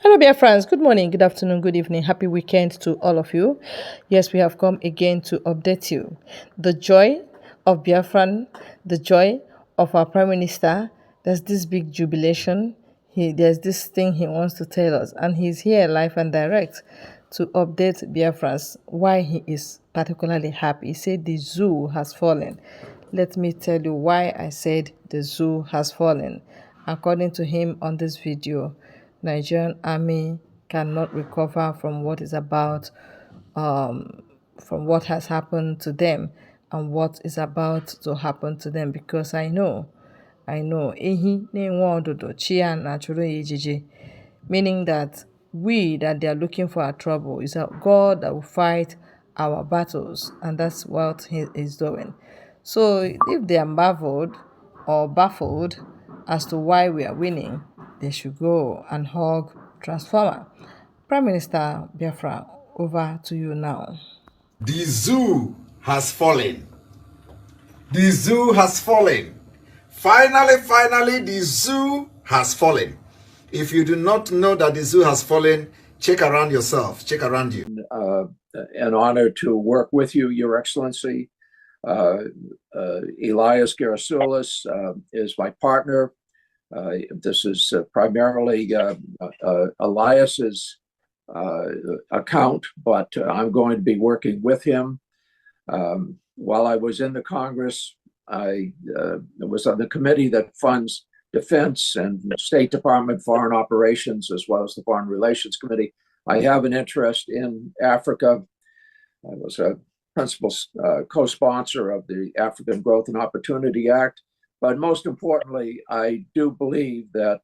Hello, dear friends. Good morning, good afternoon, good evening. Happy weekend to all of you. Yes, we have come again to update you. The joy of Biafran, the joy of our Prime Minister. There's this big jubilation. There's this thing he wants to tell us, and he's here live and direct to update Biafrans why he is particularly happy. He said the zoo has fallen. Let me tell you why I said the zoo has fallen. According to him on this video, Nigerian army cannot recover from what is about, from what has happened to them and what is about to happen to them. Because I know, ehi na-enwe ọdụdụ chi ya na-achụrụ ya ijiji, meaning that that they are looking for our trouble is a God that will fight our battles, and that's what he is doing. So if they are marveled or baffled as to why we are winning, they should go and hug Transformer. Prime Minister Biafra, over to you now. The zoo has fallen. The zoo has fallen. Finally, the zoo has fallen. If you do not know that the zoo has fallen, check around yourself, check around you. An honor to work with you, Your Excellency. Elias Gerasulis is my partner. This is primarily Elias's account, but I'm going to be working with him. While I was in the Congress, I was on the committee that funds Defense and State Department Foreign Operations, as well as the Foreign Relations Committee. I have an interest in Africa. I was a principal co-sponsor of the African Growth and Opportunity Act. But most importantly, I do believe that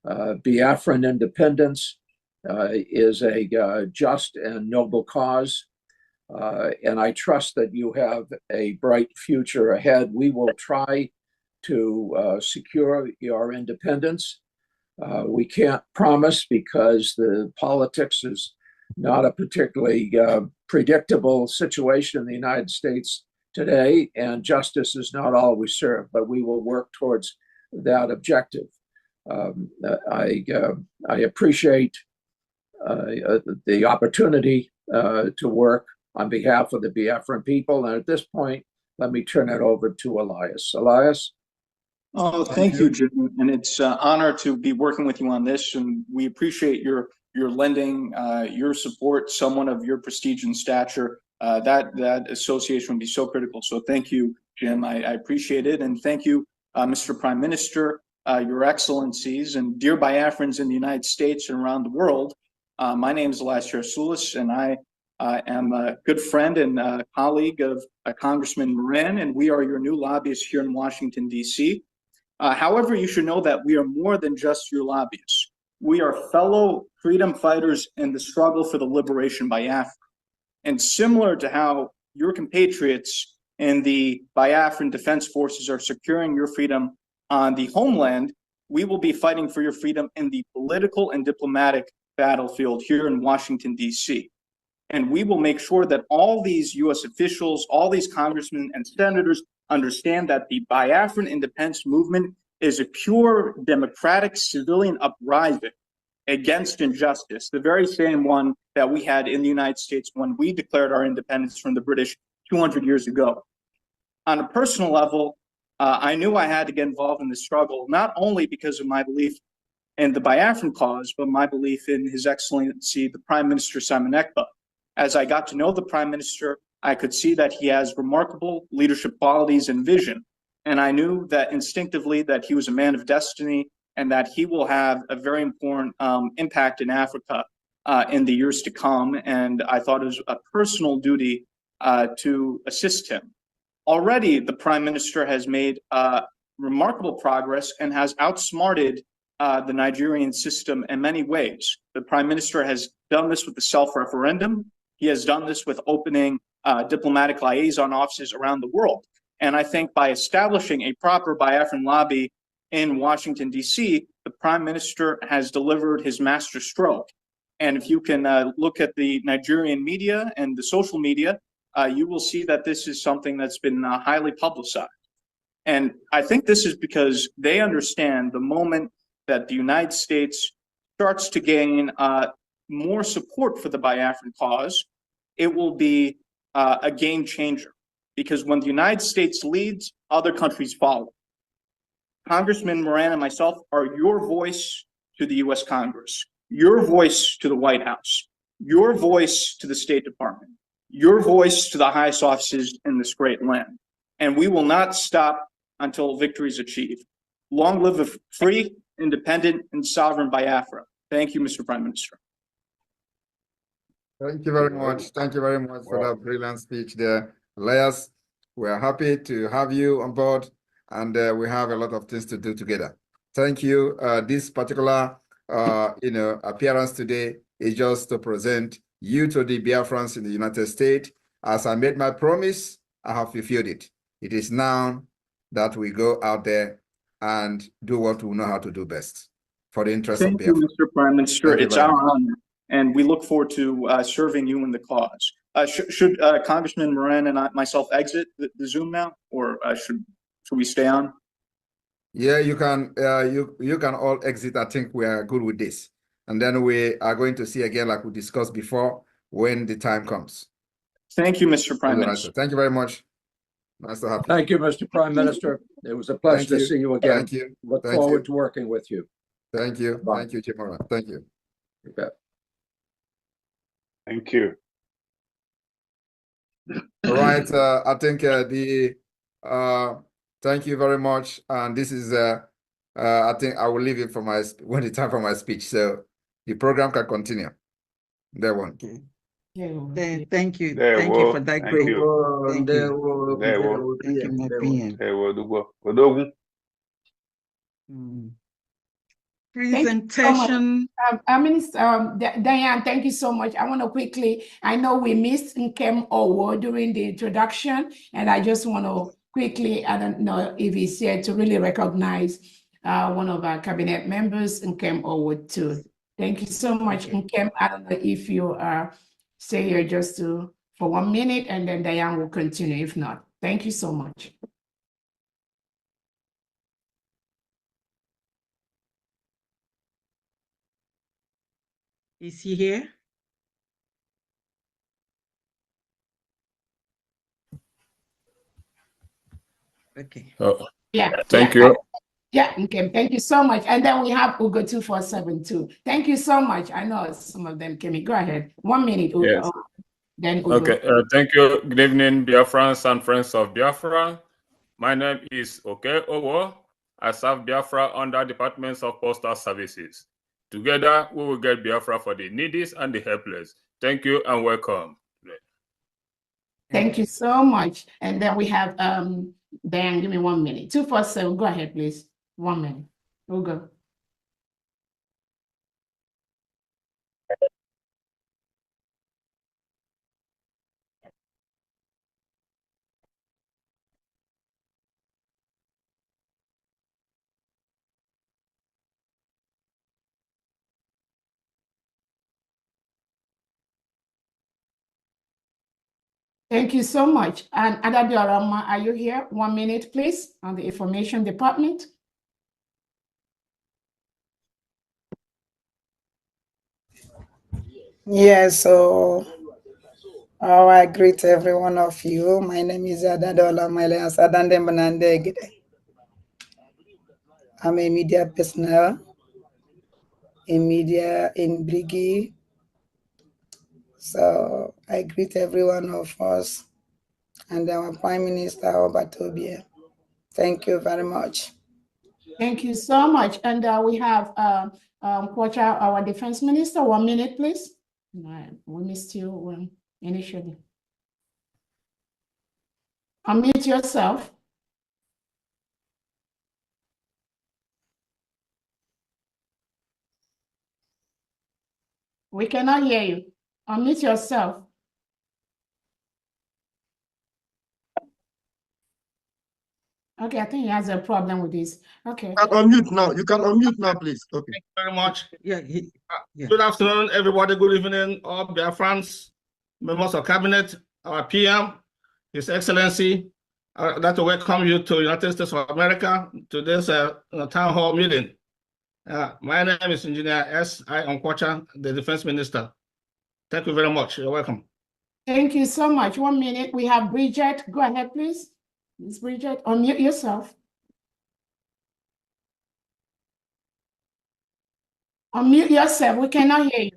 Biafran independence is a just and noble cause. And I trust that you have a bright future ahead. We will try to secure your independence. We can't promise because the politics is not a particularly predictable situation in the United States today, and justice is not always served, but we will work towards that objective. I appreciate the opportunity to work on behalf of the Biafran people. And at this point, let me turn it over to Elias. Elias? Oh, thank you, Jim. And it's an honor to be working with you on this. And we appreciate your lending your support, someone of your prestige and stature. That association would be so critical. So thank you, Jim. I appreciate it. And thank you, Mr. Prime Minister, Your Excellencies, and dear Biafrans in the United States and around the world. My name is Elias Gerasulis, and I am a good friend and colleague of Congressman Moran, and we are your new lobbyists here in Washington, D.C. However, you should know that we are more than just your lobbyists. We are fellow freedom fighters in the struggle for the liberation by Biafra. And similar to how your compatriots in the Biafran Defense Forces are securing your freedom on the homeland, we will be fighting for your freedom in the political and diplomatic battlefield here in Washington, D.C. And we will make sure that all these U.S. officials, all these congressmen and senators understand that the Biafran independence movement is a pure democratic civilian uprising against injustice, the very same one that we had in the United States when we declared our independence from the British 200 years ago. On a personal level, I knew I had to get involved in the struggle, not only because of my belief in the Biafran cause, but my belief in His Excellency, the Prime Minister Simon Ekpa. As I got to know the Prime Minister, I could see that he has remarkable leadership qualities and vision. And I knew that instinctively that he was a man of destiny and that he will have a very important impact in Africa in the years to come. And I thought it was a personal duty to assist him. Already, the Prime Minister has made remarkable progress and has outsmarted the Nigerian system in many ways. The Prime Minister has done this with the self-referendum. He has done this with opening diplomatic liaison offices around the world. And I think by establishing a proper Biafran lobby in Washington, D.C., the Prime Minister has delivered his master stroke. And if you can look at the Nigerian media and the social media, you will see that this is something that's been highly publicized. And I think this is because they understand the moment that the United States starts to gain more support for the Biafran cause, it will be a game changer. Because when the United States leads, other countries follow. Congressman Moran and myself are your voice to the U.S. Congress, your voice to the White House, your voice to the State Department, your voice to the highest offices in this great land. And we will not stop until victory is achieved. Long live a free, independent, and sovereign Biafra. Thank you, Mr. Prime Minister. Thank you very much. Thank you very much for that brilliant speech there. Elias, we are happy to have you on board, and we have a lot of things to do together. Thank you. This particular appearance today is just to present you to the Biafrans in the United States. As I made my promise, I have fulfilled it. It is now that we go out there and do what we know how to do best for the interest of Biafra. Thank you, Mr. Prime Minister. It's our honor, and we look forward to serving you in the cause. Should Congressman Moran and myself exit the Zoom now, or should we stay on? Yeah, you can. You can all exit. I think we are good with this, and then we are going to see again, like we discussed before, when the time comes. Thank you, Mr. Prime Minister. Thank you very much. Nice to have you. Thank you, Mr. Prime Minister. It was a pleasure to see you again. Thank you. Look forward to working with you. Thank you. Bye. Thank you, Jim Moran. Thank you. You bet. Thank you. All right. I think thank you very much. And this is I think I will leave it for when it's time for my speech. So the program can continue. There one. Okay. Thank you. There Thank you for that Thank great. you. Thank you. Thank you, my PM. Presentation. Minister Diane, thank you so much. I want to quickly, I know we missed Int'L Owo during the introduction, and I just want to quickly, I don't know if he's here, to really recognize one of our cabinet members, Int'L Owo too. Thank you so much, Int'L. I don't know if you stay here just for 1 minute, and then Diane will continue. If not, thank you so much. Is he here? Okay. Yeah. Thank you. Yeah, okay, thank you so much. And then we have Ugo 247 too. Thank you so much. I know some of them came in. Go ahead. 1 minute, Ugo. Yes. Then Ugo. Okay. Thank you. Good evening, Biafrans and friends of Biafra. My name is Oke Owo. I serve Biafra under Departments of Postal Services. Together, we will get Biafra for the needy and the helpless. Thank you and welcome. Thank you so much. And then we have Dan, give me 1 minute. 247, go ahead, please. 1 minute. We'll go. Thank you so much. And Adabiorama, are you here? 1 minute, please, on the Information Department. Yeah, so I greet every one of you. My name is Adadola Malias Adande Banandegide. I'm a media personnel in media in Brigi. So I greet every one of us and our Prime Minister Obatobie. Thank you very much. Thank you so much. And we have Kwacha, our Defense Minister. 1 minute, please. We missed you initially. Unmute yourself. We cannot hear you. Unmute yourself. Okay, I think he has a problem with this. Okay. You can unmute now. You can unmute now, please. Okay. Thank you very much. Yeah. Good afternoon, everybody. Good evening, all Biafrans, members of cabinet, our PM, His Excellency. I'd like to welcome you to the United States of America to this town hall meeting. My name is Engineer S.I. Onkwacha, the Defense Minister. Thank you very much. You're welcome. Thank you so much. 1 minute. We have Bridget. Go ahead, please. Ms. Bridget, unmute yourself. Unmute yourself. We cannot hear you.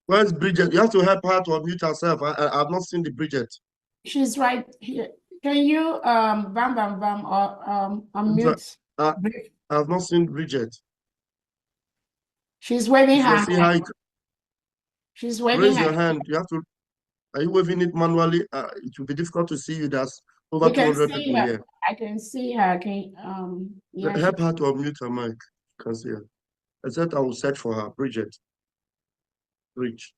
Where's Bridget? You have to help her to unmute herself. I've not seen the Bridget. She's right here. Can you unmute? I've not seen Bridget. She's waving her hand. She's waving Raise her your hand. You have to. Are you waving it manually? It will be difficult to see you. There's over 200 people here. I can see her. Yeah, help her to unmute her mic. You can see her. I said I will search for her. Bridget. Bridge.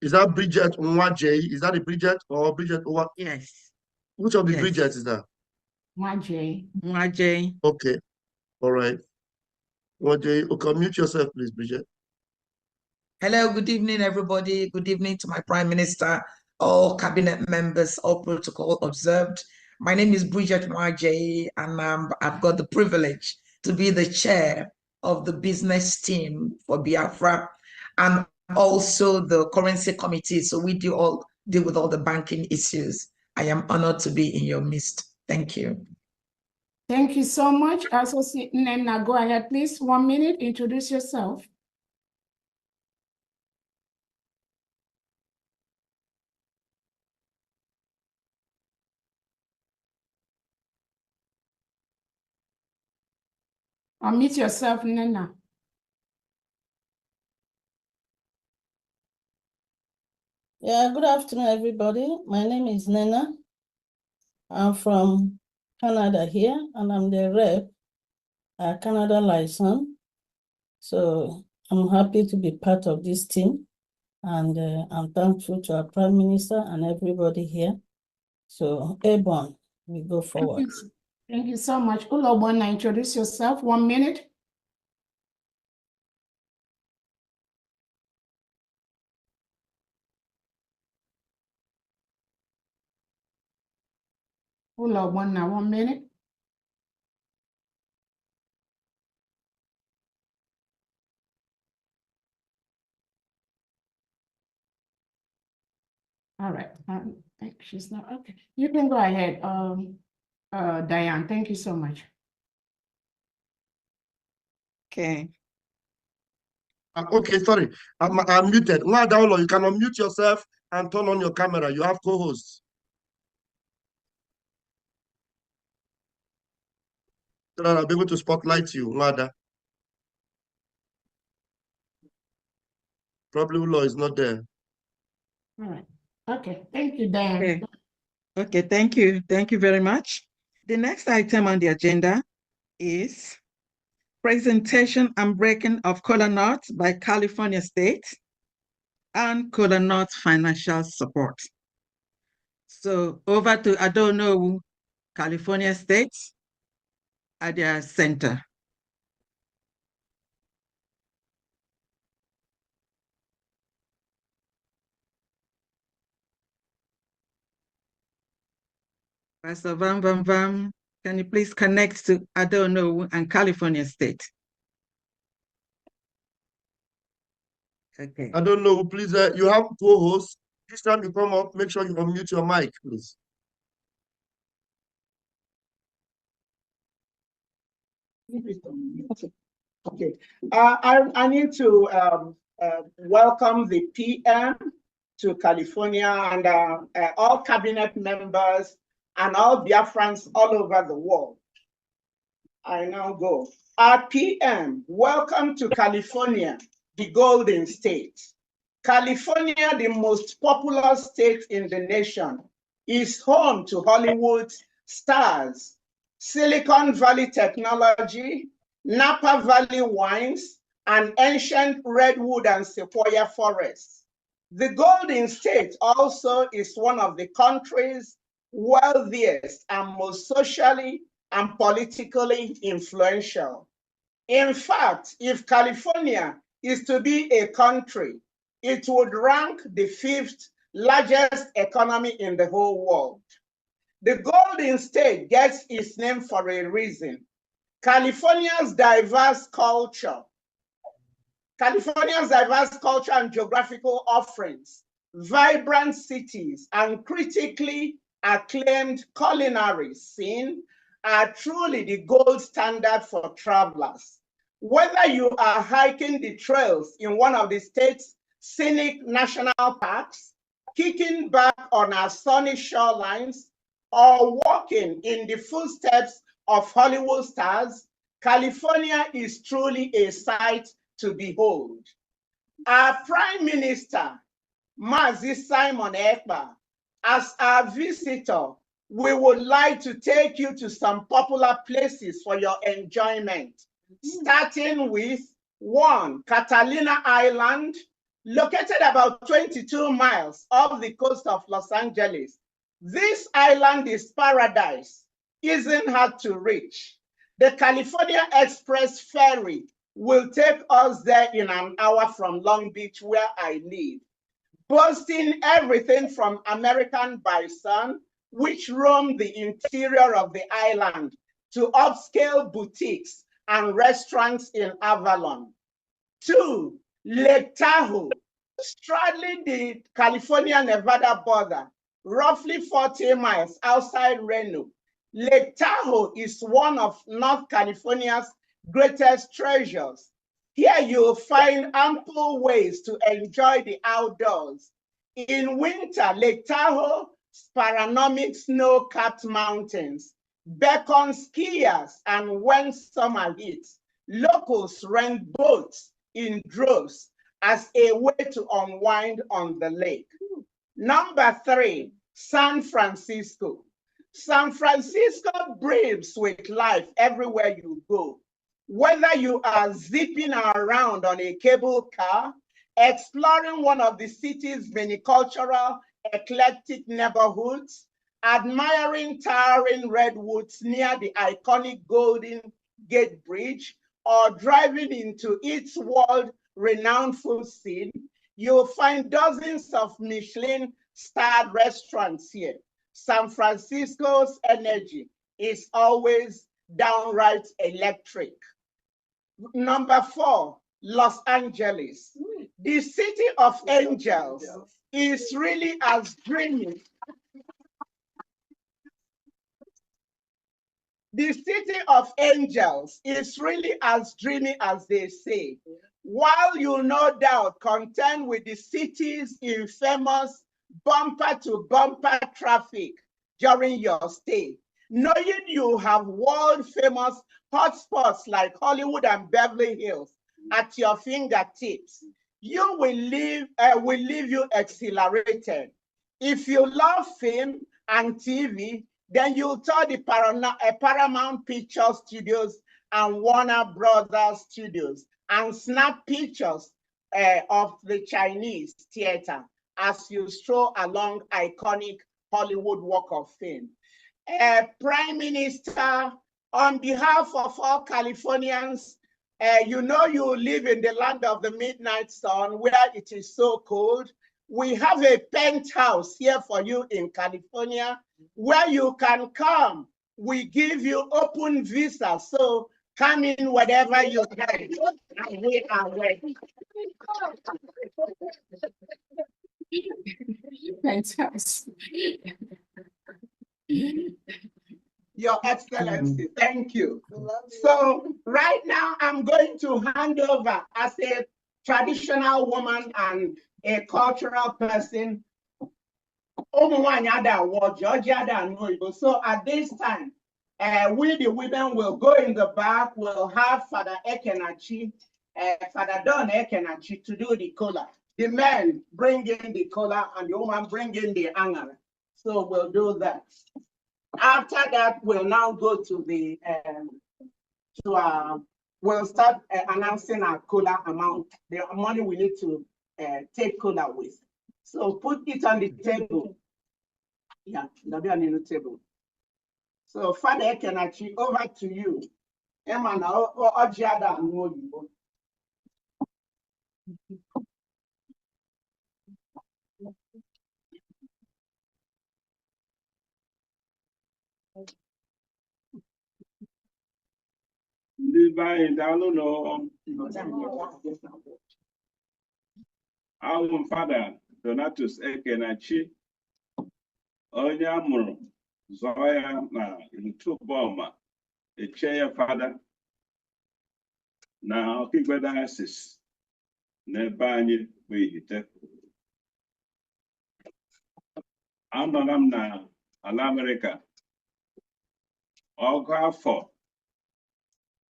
Is that Bridget Nwaje? Is that the Bridget or Bridget Owa? Yes. Which of the Bridget is that? Nwaje. Okay. All right. Nwaje, okay, mute yourself, please, Bridget. Hello, good evening, everybody. Good evening to my Prime Minister, all cabinet members, all protocol observed. My name is Bridget Nwaje, and I've got the privilege to be the chair of the business team for Biafra and also the currency committee. So we deal with all the banking issues. I am honored to be in your midst. Thank you. Thank you so much. Associate Nena, go ahead, please. 1 minute. Introduce yourself. Unmute yourself, Nena. Yeah, good afternoon, everybody. My name is Nena. I'm from Canada here, and I'm the rep, Canada license. So I'm happy to be part of this team, and I'm thankful to our Prime Minister and everybody here. So, Airborne, we go forward. Thank you so much. Ulobona, introduce yourself. 1 minute. Ulobona, 1 minute. All right. She's not okay. You can go ahead, Diane. Thank you so much. Okay. Okay, sorry. I'm muted. Nwadaulo, you can unmute yourself and turn on your camera. You have co-hosts. So that I'll be able to spotlight you, Nwada. Probably Ulo is not there. All right. Okay. Thank you, Diane. Okay, thank you. Thank you very much. The next item on the agenda is presentation and breaking of Kola Nut by California State and Kola Nut financial support. So over to Adono, California State at their center. Pastor Vam Vam Vam, can you please connect to Adono and California State? Okay. I don't know. Please, you have co-hosts. This time you come up, make sure you unmute your mic, please. Okay. I need to welcome the PM to California and all cabinet members and all Biafrans all over the world. I now go. Our PM, welcome to California, the Golden State. California, the most popular state in the nation, is home to Hollywood's stars, Silicon Valley technology, Napa Valley wines, and ancient redwood and sequoia forests. The Golden State also is one of the country's wealthiest and most socially and politically influential. In fact, if California is to be a country, it would rank the 5th largest economy in the whole world. The Golden State gets its name for a reason. California's diverse culture and geographical offerings, vibrant cities, and critically acclaimed culinary scene are truly the gold standard for travelers. Whether you are hiking the trails in one of the state's scenic national parks, kicking back on our sunny shorelines, or walking in the footsteps of Hollywood stars, California is truly a sight to behold. Our Prime Minister, Mazi Simon Ekpa, as our visitor, we would like to take you to some popular places for your enjoyment, starting with 1, Catalina Island, located about 22 miles off the coast of Los Angeles. This island is paradise, isn't hard to reach. The California Express ferry will take us there in an hour from Long Beach, where I live, boasting everything from American bison, which roam the interior of the island, to upscale boutiques and restaurants in Avalon. 2, Lake Tahoe, straddling the California-Nevada border, roughly 40 miles outside Reno. Lake Tahoe is one of North California's greatest treasures. Here you'll find ample ways to enjoy the outdoors. In winter, Lake Tahoe's panoramic snow-capped mountains beckon skiers, and when summer hits, locals rent boats in droves as a way to unwind on the lake. Number 3, San Francisco. San Francisco breathes with life everywhere you go. Whether you are zipping around on a cable car, exploring one of the city's many cultural, eclectic neighborhoods, admiring towering redwoods near the iconic Golden Gate Bridge, or driving into its world-renowned food scene, you'll find dozens of Michelin-starred restaurants here. San Francisco's energy is always downright electric. Number 4, Los Angeles. The city of angels is really as dreamy. The city of angels is really as dreamy as they say. While you no doubt contend with the city's infamous bumper-to-bumper traffic during your stay, knowing you have world-famous hotspots like Hollywood and Beverly Hills at your fingertips, you will leave you exhilarated. If you love film and TV, then you'll tour the Paramount Picture Studios and Warner Brothers Studios and snap pictures of the Chinese theater as you stroll along iconic Hollywood Walk of Fame. Prime Minister, on behalf of all Californians, you know you live in the land of the midnight sun where it is so cold. We have a penthouse here for you in California where you can come. We give you open visa, so come in whatever you can. And we are ready. Fantastic. Your Excellency, thank you. So right now I'm going to hand over as a traditional woman and a cultural person. So at this time, we the women will go in the back, we'll have Father Ekenachi, Father Don Ekenachi to do the kola. The men bring in the kola and the woman bring in the anger. So we'll do that. After that, we'll now go to the, we'll start announcing our kola amount, the money we need to take kola with. So put it on the table. Yeah, it'll be on the table. So Father Ekenachi, over to you. ndị be anyị daalụ nọ. Awụ m Fada Donatus Ekenachi, onye a mụrụ zọọ ya na Ntụbọma, eche ya fada na Ọkigwe Diocese n'ebe anyị bụ Ihite. Anọla m na ala Amerịka ọgụ afọ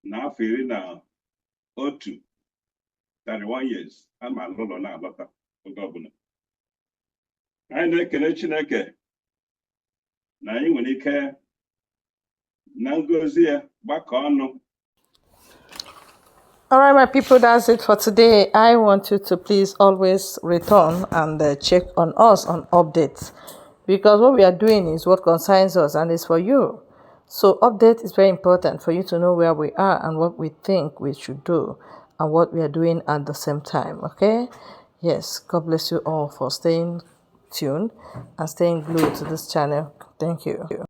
na afọ 11, 31 years. Ama ụlọ na-alọta oge ọbụla. Anyị na-ekele Chineke na anyị nwere ike na ngozi ya gbakọ ọnụ. All right, my people, that's it for today. I want you to please always return and check on us on updates, because what we are doing is what concerns us and is for you. So update is very important for you to know where we are and what we think we should do and what we are doing at the same time. Okay? Yes, God bless you all for staying tuned and staying glued to this channel. Thank you.